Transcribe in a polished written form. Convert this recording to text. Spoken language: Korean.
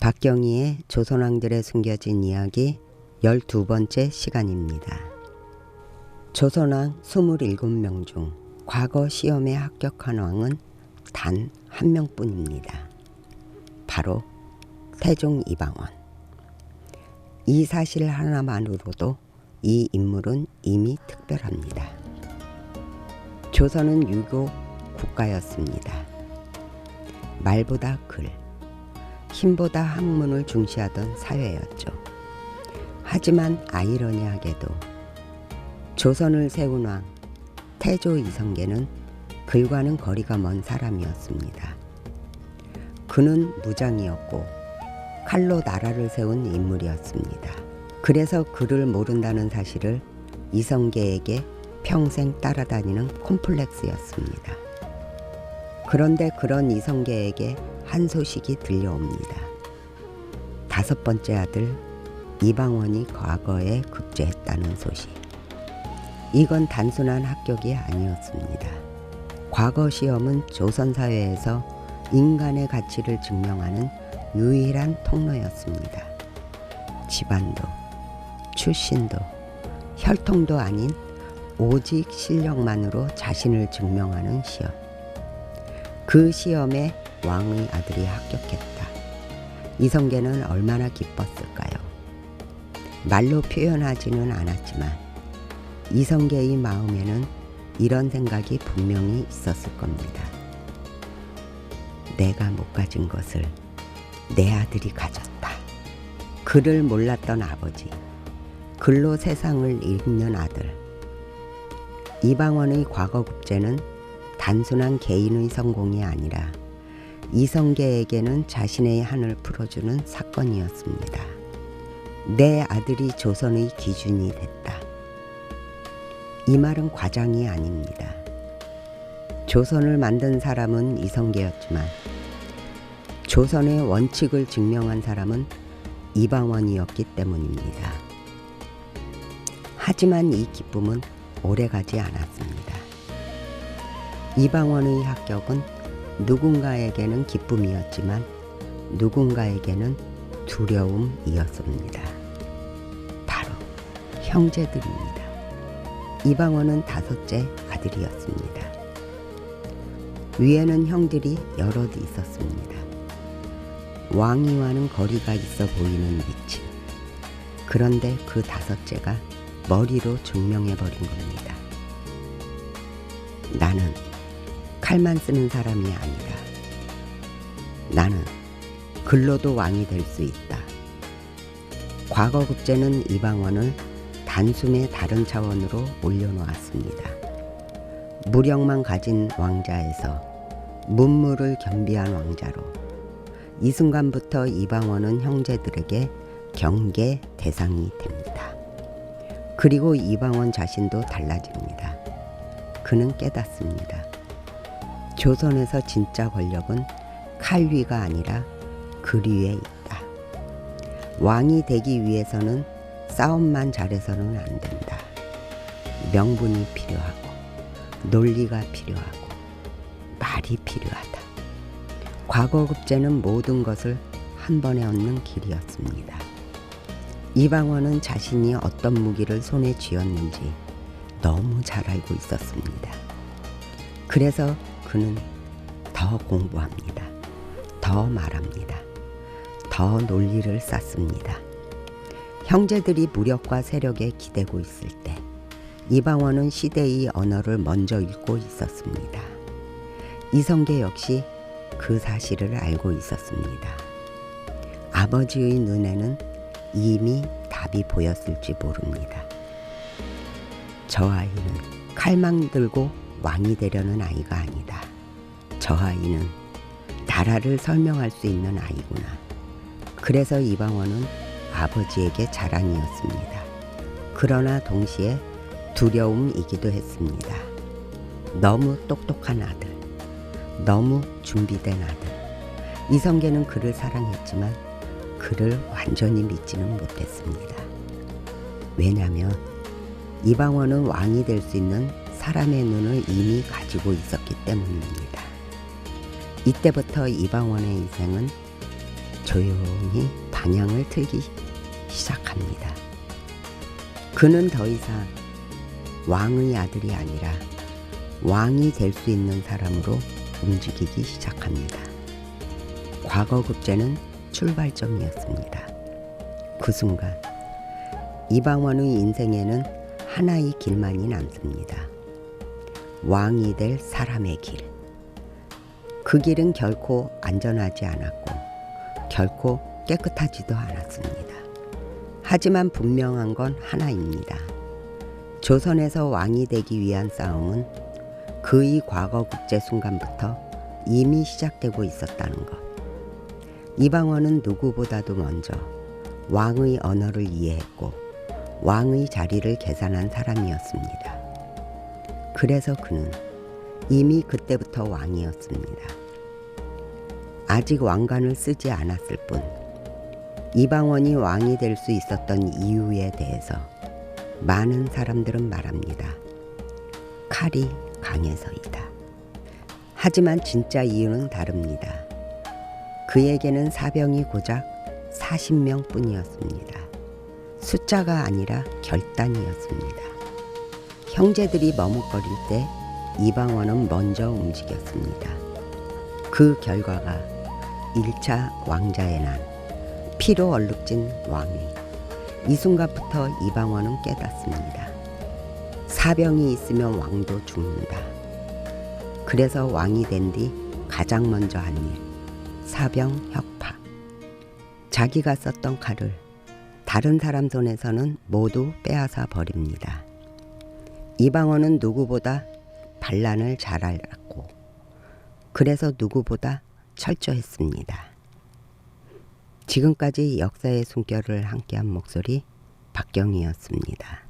박경희의 조선왕들의 숨겨진 이야기 12번째 시간입니다. 조선왕 27명 중 과거 시험에 합격한 왕은 단 한 명뿐입니다. 바로 태종 이방원. 이 사실 하나만으로도 이 인물은 이미 특별합니다. 조선은 유교 국가였습니다. 말보다 글, 힘보다 학문을 중시하던 사회였죠. 하지만 아이러니하게도 조선을 세운 왕 태조 이성계는 글과는 거리가 먼 사람이었습니다. 그는 무장이었고 칼로 나라를 세운 인물이었습니다. 그래서 글을 모른다는 사실을 이성계에게 평생 따라다니는 콤플렉스였습니다. 그런데 그런 이성계에게 한 소식이 들려옵니다. 5번째 아들 이방원이 과거에 급제했다는 소식. 이건 단순한 합격이 아니었습니다. 과거 시험은 조선 사회에서 인간의 가치를 증명하는 유일한 통로였습니다. 집안도, 출신도, 혈통도 아닌 오직 실력만으로 자신을 증명하는 시험. 그 시험에 왕의 아들이 합격했다. 이성계는 얼마나 기뻤을까요? 말로 표현하지는 않았지만 이성계의 마음에는 이런 생각이 분명히 있었을 겁니다. 내가 못 가진 것을 내 아들이 가졌다. 글을 몰랐던 아버지, 글로 세상을 읽는 아들. 이방원의 과거 급제는 단순한 개인의 성공이 아니라 이성계에게는 자신의 한을 풀어주는 사건이었습니다. 내 아들이 조선의 기준이 됐다. 이 말은 과장이 아닙니다. 조선을 만든 사람은 이성계였지만 조선의 원칙을 증명한 사람은 이방원이었기 때문입니다. 하지만 이 기쁨은 오래가지 않았습니다. 이방원의 합격은 누군가에게는 기쁨이었지만 누군가에게는 두려움이었습니다. 바로 형제들입니다. 이방원은 5째 아들이었습니다. 위에는 형들이 여럿 있었습니다. 왕위와는 거리가 있어 보이는 위치. 그런데 그 5째가 머리로 증명해버린 겁니다. 나는 칼만 쓰는 사람이 아니다. 나는 글로도 왕이 될 수 있다. 과거 급제는 이방원을 단숨에 다른 차원으로 올려놓았습니다. 무력만 가진 왕자에서 문무를 겸비한 왕자로 이 순간부터 이방원은 형제들에게 경계 대상이 됩니다. 그리고 이방원 자신도 달라집니다. 그는 깨닫습니다. 조선에서 진짜 권력은 칼 위가 아니라 글 위에 있다. 왕이 되기 위해서는 싸움만 잘해서는 안 된다. 명분이 필요하고 논리가 필요하고 말이 필요하다. 과거 급제는 모든 것을 한 번에 얻는 길이었습니다. 이방원은 자신이 어떤 무기를 손에 쥐었는지 너무 잘 알고 있었습니다. 그래서 그는 더 공부합니다. 더 말합니다. 더 논리를 쌓습니다. 형제들이 무력과 세력에 기대고 있을 때 이방원은 시대의 언어를 먼저 읽고 있었습니다. 이성계 역시 그 사실을 알고 있었습니다. 아버지의 눈에는 이미 답이 보였을지 모릅니다. 저 아이는 칼만 들고 왕이 되려는 아이가 아니다. 저 아이는 나라를 설명할 수 있는 아이구나. 그래서 이방원은 아버지에게 자랑이었습니다. 그러나 동시에 두려움이기도 했습니다. 너무 똑똑한 아들, 너무 준비된 아들. 이성계는 그를 사랑했지만 그를 완전히 믿지는 못했습니다. 왜냐하면 이방원은 왕이 될 수 있는 사람의 눈을 이미 가지고 있었기 때문입니다. 이때부터 이방원의 인생은 조용히 방향을 틀기 시작합니다. 그는 더 이상 왕의 아들이 아니라 왕이 될 수 있는 사람으로 움직이기 시작합니다. 과거 급제는 출발점이었습니다. 그 순간 이방원의 인생에는 하나의 길만이 남습니다. 왕이 될 사람의 길. 그 길은 결코 안전하지 않았고 결코 깨끗하지도 않았습니다. 하지만 분명한 건 하나입니다. 조선에서 왕이 되기 위한 싸움은 그의 과거 국제 순간부터 이미 시작되고 있었다는 것. 이방원은 누구보다도 먼저 왕의 언어를 이해했고 왕의 자리를 계산한 사람이었습니다. 그래서 그는 이미 그때부터 왕이었습니다. 아직 왕관을 쓰지 않았을 뿐 이방원이 왕이 될 수 있었던 이유에 대해서 많은 사람들은 말합니다. 칼이 강해서이다. 하지만 진짜 이유는 다릅니다. 그에게는 사병이 고작 40명 뿐이었습니다. 숫자가 아니라 결단이었습니다. 형제들이 머뭇거릴 때 이방원은 먼저 움직였습니다. 그 결과가 1차 왕자의 난, 피로 얼룩진 왕위. 이 순간부터 이방원은 깨닫습니다. 사병이 있으면 왕도 죽는다. 그래서 왕이 된 뒤 가장 먼저 한 일, 사병 혁파. 자기가 썼던 칼을 다른 사람 손에서는 모두 빼앗아 버립니다. 이방원은 누구보다 반란을 잘 알았고 그래서 누구보다 철저했습니다. 지금까지 역사의 숨결을 함께한 목소리 박경희였습니다.